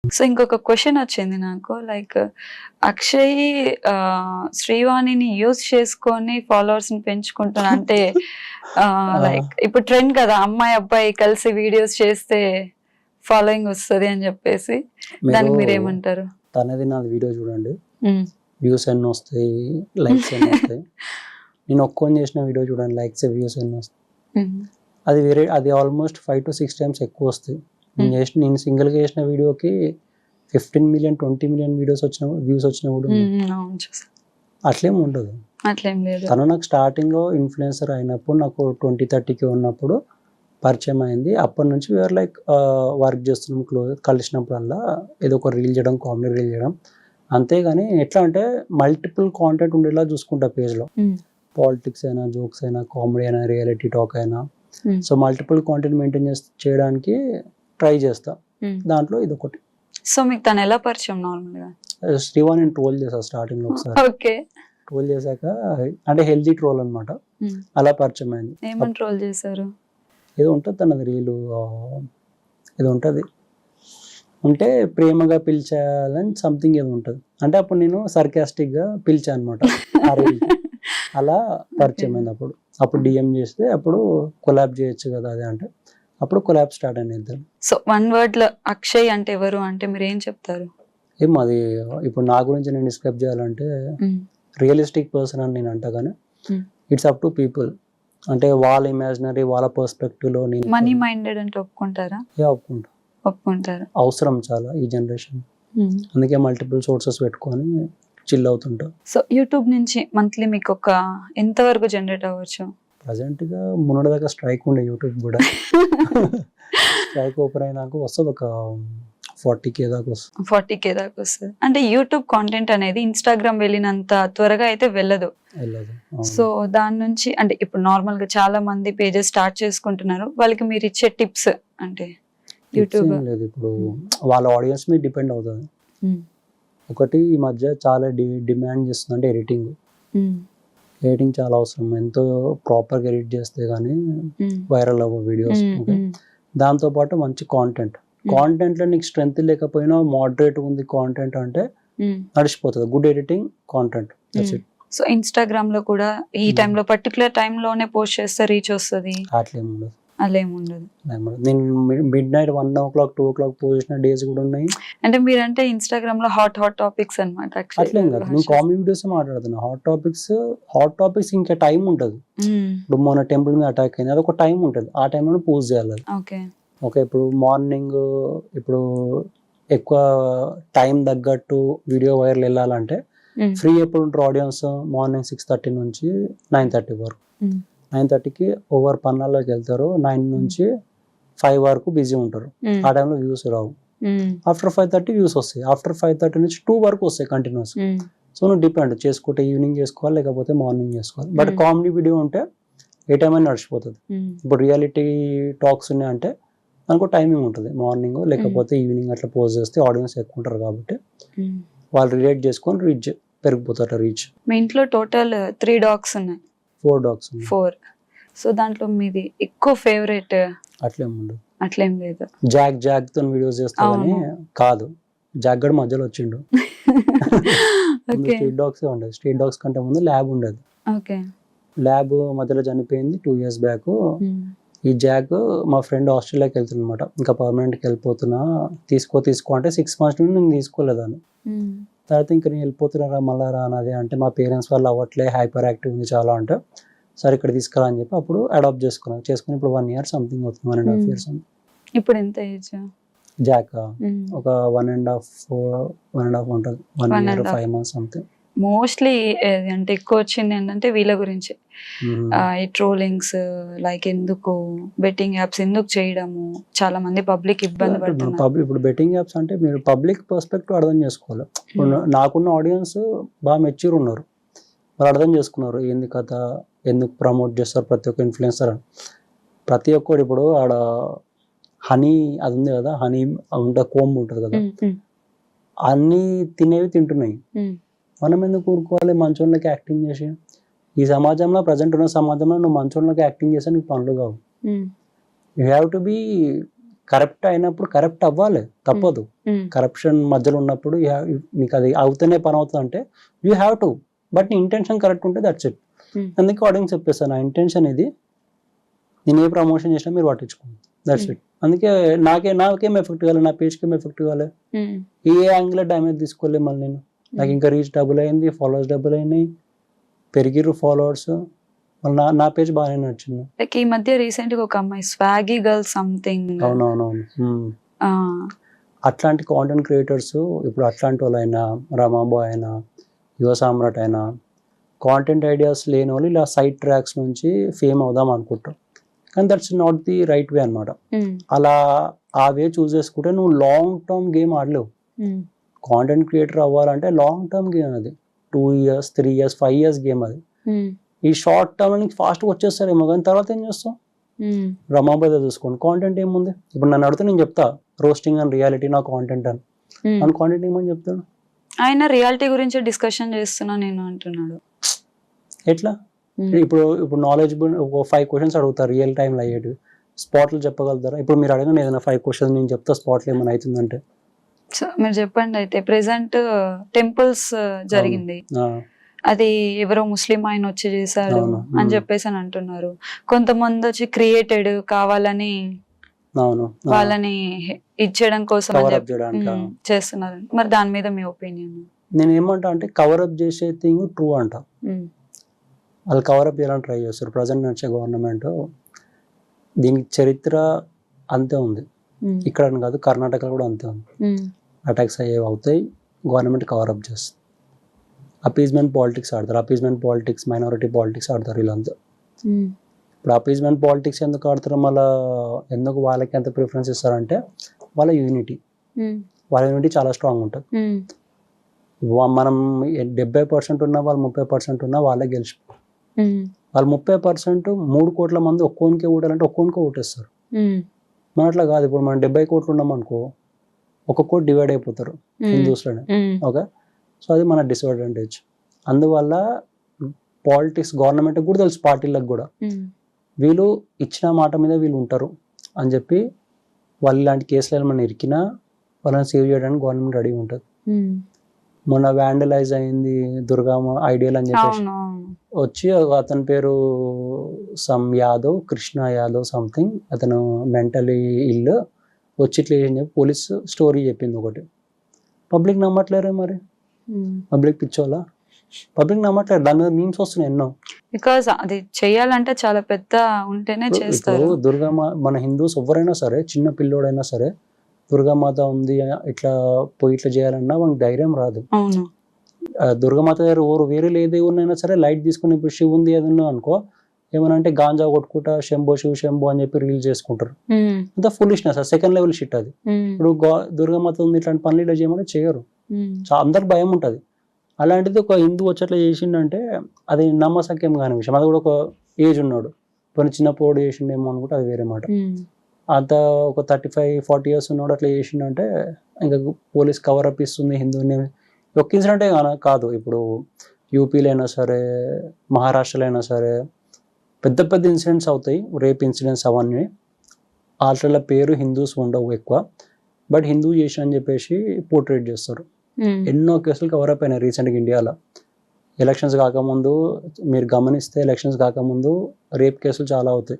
So ఇంకొక question వచ్చింది నాకు, లైక్ అక్షయ్ శ్రీవాణిని యూజ్ చేసుకొని ఫాలోవర్స్ ని పెంచుకుంటున్నా అంటే లైక్ ఇప్పుడు ట్రెండ్ కదా, అమ్మాయి అబ్బాయి కలిసి వీడియోస్ చేస్తే ఫాలోయింగ్ వస్తుంది అని చెప్పేసి, దానికి మీరేమంటారు? తనది నాది వీడియో చూడండి, వ్యూస్ ఎన్ని వస్తాయి, లైక్స్ ఎన్ని వస్తాయి. నేను ఒక్కొని చేసిన వీడియో చూడండి, లైక్స్ వ్యూస్ ఎన్ని వస్తాయి. అది వేరే, అది ఆల్మోస్ట్ 5 to 6 times ఎక్కువ వస్తాయి. నేను సింగిల్గా చేసిన వీడియోకి 15 million 20 million వీడియోస్ వచ్చిన వ్యూస్ వచ్చిన కూడా అట్లేం ఉండదు. తను నాకు స్టార్టింగ్ లో ఇన్ఫ్లుయెన్సర్ అయినప్పుడు నాకు 20-30K ఉన్నప్పుడు పరిచయం అయింది. అప్పటి నుంచి వేరే లైక్ వర్క్ చేస్తున్నాం, కలిసినప్పుడల్లా ఏదో ఒక రీల్ చేయడం, కామెడీ రీల్ చేయడం, అంతేగాని ఎట్లా అంటే మల్టిపుల్ కాంటెంట్ ఉండేలా చూసుకుంటా పేజ్లో. పాలిటిక్స్ అయినా, జోక్స్ అయినా, కామెడీ అయినా, రియాలిటీ టాక్ అయినా, సో మల్టిపుల్ కాంటెంట్ మెయింటైన్ చేయడానికి ట్రై చేస్తా. దాంట్లో ఇది ఒకటి. సో మీకు తను ఎలా పరిచయం? నార్మల్ గా శ్రీవాణి ట్రోల్ చేసా స్టార్టింగ్ లో ఒకసారి. ఓకే. ట్రోల్ చేశాక అంటే హెల్దీ ట్రోల్ అనమాట, అలా పరిచయం అయింది. ఏమని ట్రోల్ చేశారు? ఏదో ఉంటుంది తనది రీలు, ఏదో ఉంటుంది ఉంటే ప్రేమగా పిలిచాలని సంథింగ్ ఏదో ఉంటుంది. అంటే అప్పుడు నేను సర్కాస్టిక్ గా పిలిచా అనమాట ఆ రీల్. అలా పరిచయం అయింది. అప్పుడు డిఎం చేస్తే అప్పుడు కొలాబ్ చేయొచ్చు కదా అది, అంటే అప్పుడు కొలాబ్ స్టార్ట్ అనేది. సో వన్ వర్డ్ లో అక్షయ్ అంటే ఎవరు అంటే మీరు ఏం చెప్తారు? ఏం అది ఇప్పుడు నా గురించి నేను డిస్క్రైబ్ చేయాలంటే రియలిస్టిక్ పర్సన్ అని నేను అంటా, కానీ ఇట్స్ అప్ టు పీపుల్. అంటే వాళ్ళ ఇమాజినరీ, వాళ్ళ పర్స్పెక్టివ్ లో. నేను మనీ మైండెడ్ అంటే ఒప్పుకుంటారా? ఒప్పుకుంటారు. అవసరం చాలా ఈ జనరేషన్, అందుకే మల్టిపుల్ సోర్సెస్ పెట్టుకొని చిల్ అవుతుంటా. సో యూట్యూబ్ నుంచి మంత్లీ మీకు ఒక ఎంత వరకు జనరేట్ అవ్వచ్చు? ప్రజెంట్ గా మొన్నటి దాకా స్ట్రైక్ ఉండే యూట్యూబ్ కూడా. స్ట్రైక్ ఓపెన్ అయినాక వస్తుంది ఒక 40K దాకా వస్తుంది. 40K దాకా వస్తుంది. అంటే యూట్యూబ్ కాంటెంట్ అనేది ఇన్స్టాగ్రామ్ వెళ్ళినంత త్వరగా అయితే వెళ్ళదు. సో దాని నుంచి అంటే ఇప్పుడు నార్మల్ గా చాలా మంది పేజెస్ స్టార్ట్ చేసుకుంటున్నారు, వాళ్ళకి మీరు ఇచ్చే టిప్స్ అంటే? యూట్యూబ్ లేదు, ఇప్పుడు వాళ్ళ ఆడియన్స్ మీద డిపెండ్ అవుతుంది. ఒకటి ఈ మధ్య చాలా డిమాండ్ చేస్తుంది అంటే ఎడిటింగ్. ఎడిటింగ్ చాలా అవసరం, ఎంతో ప్రాపర్గా ఎడిట్ చేస్తే కానీ వైరల్ అవ్వ వీడియోస్. దాంతోపాటు మంచి కాంటెంట్లో నీకు స్ట్రెంత్ లేకపోయినా మోడరేట్ ఉంది కాంటెంట్ అంటే నడిచిపోతుంది. Good editing, content. So Instagram లో కూడా ఈ టైంలో పర్టికులర్ టైంలోనే పోస్ట్ చేస్తే రీచ్ వస్తుంది, అట్లేం ఉండదు. అలేముండదు. నేను మిడ్-నైట్ 1 o'clock 2 o'clock పోసిన డేస్ కూడా ఉన్నాయి. అంటే మీరంటే ఇన్స్టాగ్రామ్ లో హాట్ టాపిక్స్ అన్నమాట. అట్లేం కాదు, నేను కామెడీ వీడియోస్ మాట్లాడుతున్నా. హాట్ టాపిక్స్ ఇంకా టైం ఉంటుంది. ఇప్పుడు మన టెంపుల్ మీద అటాక్ అయింది, అది ఒక టైం ఉంటుంది, ఆ టైంలో పోస్ట్ చేయాలి. ఓకే, ఇప్పుడు మార్నింగ్, ఇప్పుడు ఎక్కువ టైం తగ్గట్టు వీడియో వైరల్ వెళ్ళాలంటే ఫ్రీ ఎప్పుడు ఉంటారు ఆడియన్స్? మార్నింగ్ 6:30 నుంచి 9:30 వరకు. 9:30కి ఓవర్ పన్నాల్లోకి వెళ్తారు, 9 నుంచి 5 వరకు బిజీ ఉంటారు. ఆ టైంలో వ్యూస్ రావు. ఆఫ్టర్ 5:30 వ్యూస్ వస్తాయి. ఆఫ్టర్ 5:30 నుంచి 2 వరకు వస్తాయి కంటిన్యూస్. సో నువ్వు డిపెండ్ చేసుకుంటే ఈవినింగ్ చేసుకోవాలి, లేకపోతే మార్నింగ్ చేసుకోవాలి. బట్ కామెడీ వీడియో ఉంటే ఏ టైం అయినా నడిచిపోతుంది. ఇప్పుడు రియాలిటీ టాక్స్ ఉన్నాయంటే దానికి టైమింగ్ ఉంటుంది, మార్నింగ్ లేకపోతే ఈవినింగ్ అట్లా పోస్ట్ చేస్తే ఆడియన్స్ ఎక్కువ ఉంటారు కాబట్టి వాళ్ళు రిలేట్ చేసుకొని రీచ్ పెరిగిపోతారు. రీచ్. మీ ఇంట్లో టోటల్ 3 dogs ఉన్నాయి? 4 dogs. 4. సో దాంట్లో మీది ఎక్కువ ఫేవరెట్? అట్లేం లేదు. జాక్ తో వీడియోస్ చేస్తానని కాదు, జాక్ గడ్ మధ్యలో వచ్చిండు. స్ట్రీట్ డాగ్స్ ఉండేది. స్ట్రీట్ డాగ్స్ కంటే ముందు ల్యాబ్ ఉండేది. ల్యాబ్ మధ్యలో చనిపోయింది 2 years బ్యాక్. ఈ జాక్ మా ఫ్రెండ్ ఆస్ట్రేలియాకి వెళ్తున్నమాట, ఇంకా పర్మనెంట్కి వెళ్ళిపోతున్నా, తీసుకో అంటే 6 months నుండి నేను తీసుకోలేదాన్ని. తర్వాత ఇంకా నేను వెళ్ళిపోతున్నారా మళ్ళా రానది అంటే మా పేరెంట్స్ వాళ్ళు అవ్వట్లే, హైపర్ యాక్టివ్ ఉంది చాలా అంటే, సరే ఇక్కడ తీసుకురా అని చెప్పి అప్పుడు అడాప్ట్ చేసుకుని ఇప్పుడు 1 year సంథింగ్ అవుతుంది, 1.5 years. ఇప్పుడు ఎంత ఏజ్ జాక్? ఒక 1.5 ఉంటుంది, 1 year 5 months సంథింగ్. మోస్ట్లీ అంటే ఎక్కువ వచ్చింది ఏంటంటే వీళ్ళ గురించి, ఈ ట్రోలింగ్స్, లైక్ ఎందుకు బెట్టింగ్ యాప్స్ ఎందుకు చేయడము, చాలా మంది పబ్లిక్ ఇబ్బంది పడుతున్నారు. ఇప్పుడు బెట్టింగ్ యాప్స్ అంటే మీరు పబ్లిక్ పర్స్పెక్టివ్ అర్థం చేసుకోవాలి. ఇప్పుడు నాకున్న ఆడియన్స్ బాగా మెచ్యూర్ ఉన్నారు, వాళ్ళు అర్థం చేసుకున్నారు ఏంది కథ, ఎందుకు ప్రమోట్ చేస్తారు ప్రతి ఒక్క ఇన్ఫ్లుయెన్సర్ అని. ప్రతి ఒక్కరు ఇప్పుడు ఆడ హనీ అది ఉంది కదా, హనీ ఉంటే కోంబు ఉంటుంది కదా, అన్నీ తినేవి తింటున్నాయి. మనం ఎందుకు ఊరుకోవాలి మంచోళ్ళకి యాక్టింగ్ చేసి? ఈ సమాజంలో, ప్రజెంట్ ఉన్న సమాజంలో నువ్వు మంచోళ్ళకి యాక్టింగ్ చేస్తే నీకు పనులు కావు. You have to be corrupt అయినప్పుడు కరప్ట్ అవ్వాలి, తప్పదు. కరప్షన్ మధ్యలో ఉన్నప్పుడు నీకు అది అవుతూనే పని అవుతుంది అంటే యూ హ్యావ్ టు, బట్ నీ ఇంటెన్షన్ కరెక్ట్ ఉంటే దట్స్ ఇట్. అందుకే ఆడియన్స్ చెప్పేస్తాను, నా ఇంటెన్షన్ ఇది, నేను ఏ ప్రమోషన్ చేసినా మీరు పట్టించుకోండి, దట్స్ ఇట్. అందుకే నాకేం ఎఫెక్ట్ కావాలి, నా పేజ్కి ఏం ఎఫెక్ట్ కావాలి, ఏ యాంగిల్ డ్యామేజ్ తీసుకోలేదు మళ్ళీ నేను. నాకు ఇంకా రీచ్ డబుల్ అయింది, ఫాలోవర్స్ డబుల్ అయినాయి, పెరిగిర్రు ఫాలోవర్స్, నా పేజ్ బాగానే నచ్చింది. లైక్ ఈ మధ్య రీసెంట్ గా ఒక అమ్మాయి స్వాగీ గర్ల్ సంథింగ్, అవునవునవును, అట్లాంటి కాంటెంట్ క్రియేటర్స్ ఇప్పుడు అట్లాంటి వాళ్ళైనా, రమాబాయ్ అయినా, యువ సామ్రాట్ అయినా, కాంటెంట్ ఐడియాస్ లేని వాళ్ళు ఇలా సైడ్ ట్రాక్స్ నుంచి ఫేమ్ అవుదాం అనుకుంటాం, కానీ that's not the right way అనమాట. అలా ఆ వే చూస్ చేసుకుంటే నువ్వు లాంగ్ టర్మ్ గేమ్ ఆడలేవు. కాంటెంట్ క్రియేటర్ అవ్వాలంటే లాంగ్ టర్మ్ గేమ్ అది, 2 years 3 years 5 years గేమ్ అది. ఈ షార్ట్ టర్మ్ నీకు ఫాస్ట్గా వచ్చేస్తారేమో, కానీ తర్వాత ఏం చేస్తాం? రమాబాయ్ చూసుకోండి, కాంటెంట్ ఏముంది. ఇప్పుడు నన్ను అడిగితే నేను చెప్తా రోస్టింగ్ అండ్ రియాలిటీ నా కాంటెంట్ అని, మన కాంటెంట్ ఏమని చెప్తాడు? ఆయన రియాలిటీ గురించి డిస్కషన్ చేస్తున్నా నేను అంటున్నాడు. ఎట్లా? ఇప్పుడు నాలెడ్జబుల్ 5 questions అడుగుతారు రియల్ టైంలో అయ్యేది, స్పాట్లు చెప్పగలుగుతారా? ఇప్పుడు మీరు అడగండి ఏదైనా 5 questions, నేను చెప్తా స్పాట్లో ఏమైనా అవుతుందంటే. సో మీరు చెప్పండి. అయితే ప్రెసెంట్ టెంపుల్స్ జరిగింది, అది ఎవరో ముస్లిం ఆయన వచ్చి చేశాడు అని చెప్పేసి అని అంటున్నారు. కొంతమంది వచ్చి క్రియేటెడ్ కావాలని వాళ్ళని ఇచ్చేయడం కోసం చేస్తున్నారు. మరి దాని మీద మీ ఒపీనియన్? నేను ఏమంటా అంటే కవరప్ చేసే థింగ్ ట్రూ అంట, వాళ్ళు కవరప్ చేయాలని ట్రై చేస్తారు. ప్రజెంట్ నడిచే గవర్నమెంట్ దీనికి చరిత్ర అంతే ఉంది, ఇక్కడ కాదు కర్ణాటకలో కూడా అంతే ఉంది. అటాక్స్ అయ్యేవి అవుతాయి, గవర్నమెంట్ కవరప్ చేస్తుంది. అపీజ్మెంట్ పాలిటిక్స్ ఆడతారు, అపీజ్మెంట్ పాలిటిక్స్, మైనారిటీ పాలిటిక్స్ ఆడతారు వీళ్ళంతా. ఇప్పుడు అపీజ్మెంట్ పాలిటిక్స్ ఎందుకు ఆడతారు, మళ్ళీ ఎందుకు వాళ్ళకి ఎంత ప్రిఫరెన్స్ ఇస్తారంటే వాళ్ళ యూనిటీ చాలా స్ట్రాంగ్ ఉంటుంది. మనం 70% ఉన్నా వాళ్ళు 30% ఉన్నా వాళ్ళే గెలిచి, వాళ్ళు 30% 3 కోట్ల మంది ఒక్కోనికే ఓటాలంటే ఒక్కోనికే ఓటేస్తారు. మన అట్లా కాదు, ఇప్పుడు మనం 70 కోట్లు ఉన్నాం అనుకో, ఒక్కొక్క కోటి డివైడ్ అయిపోతారు హిందూస్లోనే. ఓకే, సో అది మన డిసడ్వాంటేజ్. అందువల్ల పాలిటిక్స్ గవర్నమెంట్ కూడా తెలుసు, పార్టీలకు కూడా వీళ్ళు ఇచ్చిన మాట మీద వీళ్ళు ఉంటారు అని చెప్పి వాళ్ళు ఇలాంటి కేసులు మనం ఇరికినా వాళ్ళని సేవ్ చేయడానికి గవర్నమెంట్ రెడీ ఉంటుంది. మొన్న వ్యాండలైజ్ అయింది దుర్గా ఐడియల్ అని చెప్పేసి వచ్చి, అతని పేరు సమ్ యాదవ్, కృష్ణ యాదవ్ సంథింగ్, అతను మెంటలీ ఇల్లు వచ్చి ఇట్లా అని చెప్పి పోలీస్ స్టోరీ చెప్పింది ఒకటి. పబ్లిక్ నమ్మట్లేరే మరి, పబ్లిక్ పిచ్చోలా, పబ్లిక్ నమ్మట్లేదు. దాని మీద మీమ్స్ వస్తున్నాయి ఎన్నో. బికాజ్ అది చేయాలంటే చాలా పెద్ద ఉంటేనే చేస్తారు. మన హిందూస్ ఎవరైనా సరే, చిన్న పిల్లోడైనా సరే, దుర్గామాత ఉంది ఇట్లా పోయి ఇట్లా చేయాలన్నా మనకు ధైర్యం రాదు. దుర్గామాత దగ్గర వేరే ఏదే ఉన్నైనా సరే లైట్ తీసుకుని, ఇప్పుడు శివ ఉంది ఏదన్నా అనుకో, ఏమన్నా అంటే గాంజా కొట్టుకుంటా శంభో శివ శంభో అని చెప్పి రీల్ చేసుకుంటారు. అంత ఫులిష్నెస్, సెకండ్ లెవెల్ షిట్ అది. ఇప్పుడు దుర్గామాత ఉంది ఇట్లాంటి పనులు ఇట్లా చేయమంటే చేయరు, అందరికి భయం ఉంటుంది. అలాంటిది ఒక హిందూ వచ్చేట్లా చేసిండంటే అది నమ్మసక్యం కాని విషయం. అది కూడా ఒక ఏజ్ ఉన్నాడు, కొన్ని చిన్న పోడు చేసిండేమో అనుకుంటే అది వేరే మాట. అంత ఒక 35-40 years ఉన్నాడు అట్లా చేసిండంటే ఇంకా పోలీస్ కవరప్ ఇస్తుంది హిందూని. ఒక్క ఇన్సిడెంటే కాదు, ఇప్పుడు యూపీలో అయినా సరే, మహారాష్ట్రలో అయినా సరే పెద్ద పెద్ద ఇన్సిడెంట్స్ అవుతాయి, రేప్ ఇన్సిడెంట్స్ అవన్నీ. వాళ్ళ పేరు హిందూస్ ఉండవు ఎక్కువ, బట్ హిందూ చేసి అని చెప్పేసి పోర్ట్రేట్ చేస్తారు. ఎన్నో కేసులు కవరప్ అయినాయి రీసెంట్గా ఇండియాలో. ఎలక్షన్స్ కాకముందు మీరు గమనిస్తే, ఎలక్షన్స్ కాకముందు రేప్ కేసులు చాలా అవుతాయి.